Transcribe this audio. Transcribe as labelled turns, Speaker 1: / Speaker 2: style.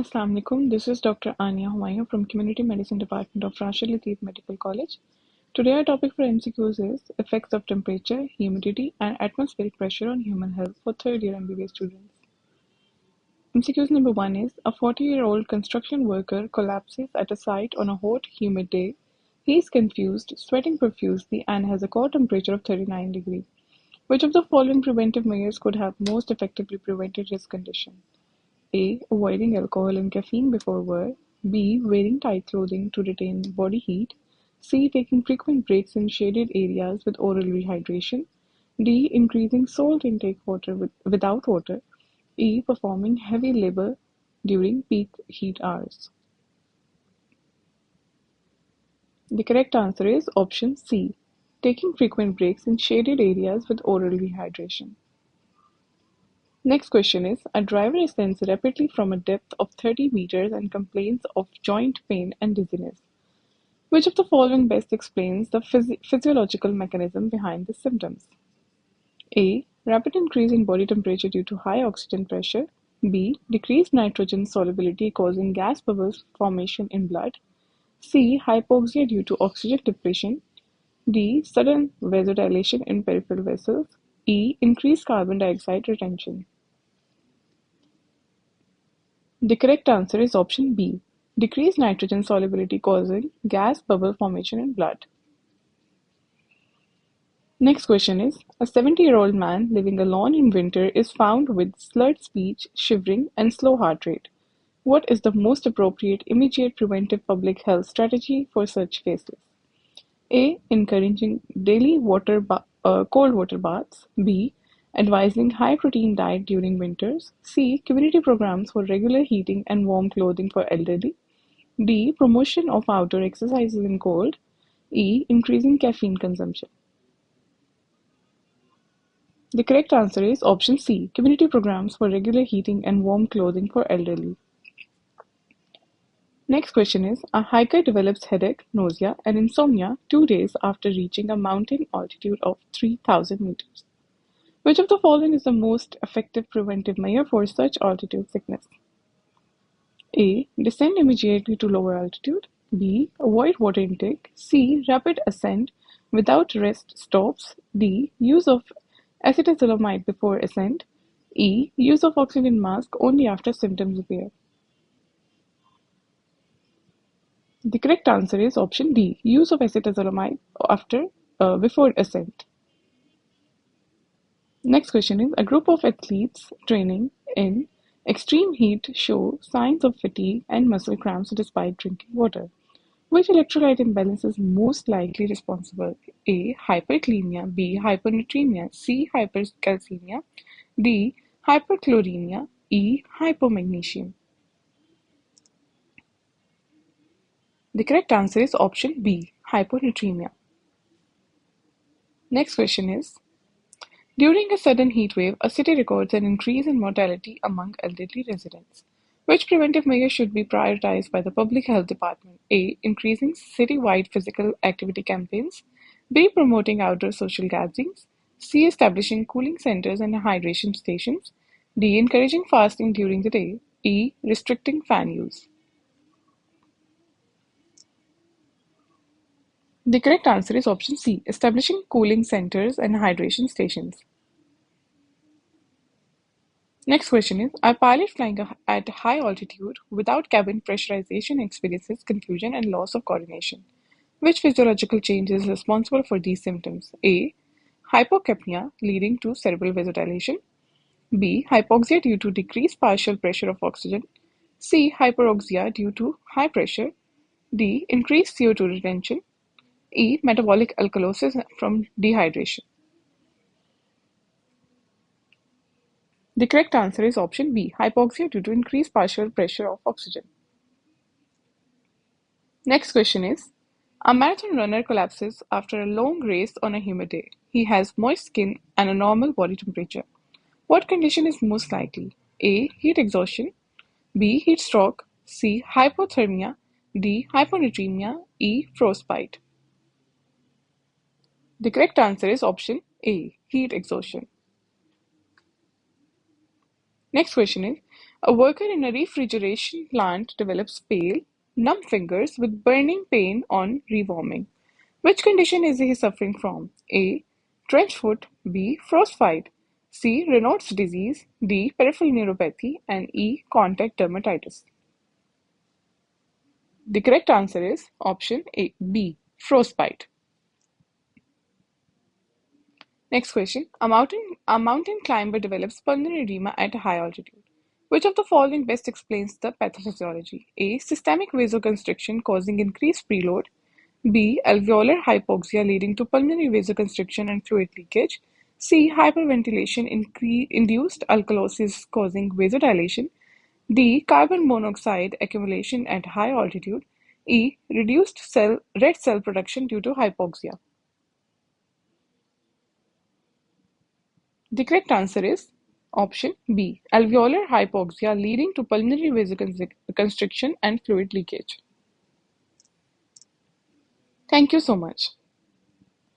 Speaker 1: Assalamu alaikum. This is Dr. Ania Humayun from Community Medicine Department of Rashid Latif Medical College. Today our topic for MCQs is effects of temperature, humidity and atmospheric pressure on human health for third year MBBS students. MCQs number 1 is a 40-year-old construction worker collapses at a site on a hot, humid day. He is confused, sweating profusely and has a core temperature of 39 degrees. Which of the following preventive measures could have most effectively prevented his condition? A. Avoiding alcohol and caffeine before work. B. Wearing tight clothing to retain body heat. C. Taking frequent breaks in shaded areas with oral rehydration. D. Increasing salt intake without water. E. Performing heavy labor during peak heat hours. The correct answer is option C. Taking frequent breaks in shaded areas with oral rehydration. Next question is, a driver ascends rapidly from a depth of 30 meters and complains of joint pain and dizziness. Which of the following best explains the physiological mechanism behind the symptoms? A. Rapid increase in body temperature due to high oxygen pressure. B. Decreased nitrogen solubility causing gas bubbles formation in blood. C. Hypoxia due to oxygen depletion. D. Sudden vasodilation in peripheral vessels. E. Increased carbon dioxide retention. The correct answer is option B. Decreased nitrogen solubility causing gas bubble formation in blood. Next question is, a 70-year-old man living alone in winter is found with slurred speech, shivering, and slow heart rate. What is the most appropriate immediate preventive public health strategy for such cases? A. Encouraging daily cold water baths. B. Advising high-protein diet during winters. C. Community programs for regular heating and warm clothing for elderly. D. Promotion of outdoor exercises in cold. E. Increasing caffeine consumption. The correct answer is option C. Community programs for regular heating and warm clothing for elderly. Next question is, a hiker develops headache, nausea, and insomnia 2 days after reaching a mountain altitude of 3,000 meters. Which of the following is the most effective preventive measure for such altitude sickness? A. Descend immediately to lower altitude. B. Avoid water intake. C. Rapid ascent without rest stops. D. Use of acetazolamide before ascent. E. Use of oxygen mask only after symptoms appear. The correct answer is option D. Use of acetazolamide before ascent. Next question is, a group of athletes training in extreme heat show signs of fatigue and muscle cramps despite drinking water. Which electrolyte imbalance is most likely responsible? A. Hyperkalemia. B. Hyponatremia. C. Hypercalcemia. D. Hyperchloremia. E. Hypomagnesium. The correct answer is option B. Hyponatremia. Next question is, during a sudden heat wave, a city records an increase in mortality among elderly residents. Which preventive measure should be prioritized by the Public Health Department? A. Increasing city-wide physical activity campaigns. B. Promoting outdoor social gatherings. C. Establishing cooling centers and hydration stations. D. Encouraging fasting during the day. E. Restricting fan use. The correct answer is option C. Establishing cooling centers and hydration stations. Next question is, a pilot flying at high altitude without cabin pressurization experiences confusion and loss of coordination. Which physiological change is responsible for these symptoms? A. Hypocapnia leading to cerebral vasodilation. B. Hypoxia due to decreased partial pressure of oxygen. C. Hyperoxia due to high pressure. D. Increased CO2 retention. E. Metabolic alkalosis from dehydration. The correct answer is option B. Hypoxia due to increased partial pressure of oxygen. Next question is, a marathon runner collapses after a long race on a humid day. He has moist skin and a normal body temperature. What condition is most likely? A. Heat exhaustion. B. Heat stroke. C. Hypothermia. D. Hyponatremia. E. Frostbite. The correct answer is option A. Heat exhaustion. Next question is, A worker in a refrigeration plant develops pale, numb fingers with burning pain on rewarming. Which condition is he suffering from? A. Trench foot, B. Frostbite, C. Raynaud's disease, D. Peripheral neuropathy, and E. Contact dermatitis. The correct answer is option A, B. Frostbite. Next question. A mountain climber develops pulmonary edema at a high altitude. Which of the following best explains the pathophysiology? A. Systemic vasoconstriction causing increased preload. B. Alveolar hypoxia leading to pulmonary vasoconstriction and fluid leakage. C. Hyperventilation induced alkalosis causing vasodilation. D. Carbon monoxide accumulation at high altitude. E. Reduced red cell production due to hypoxia. The correct answer is option B. Alveolar hypoxia leading to pulmonary vasoconstriction and fluid leakage. Thank you so much.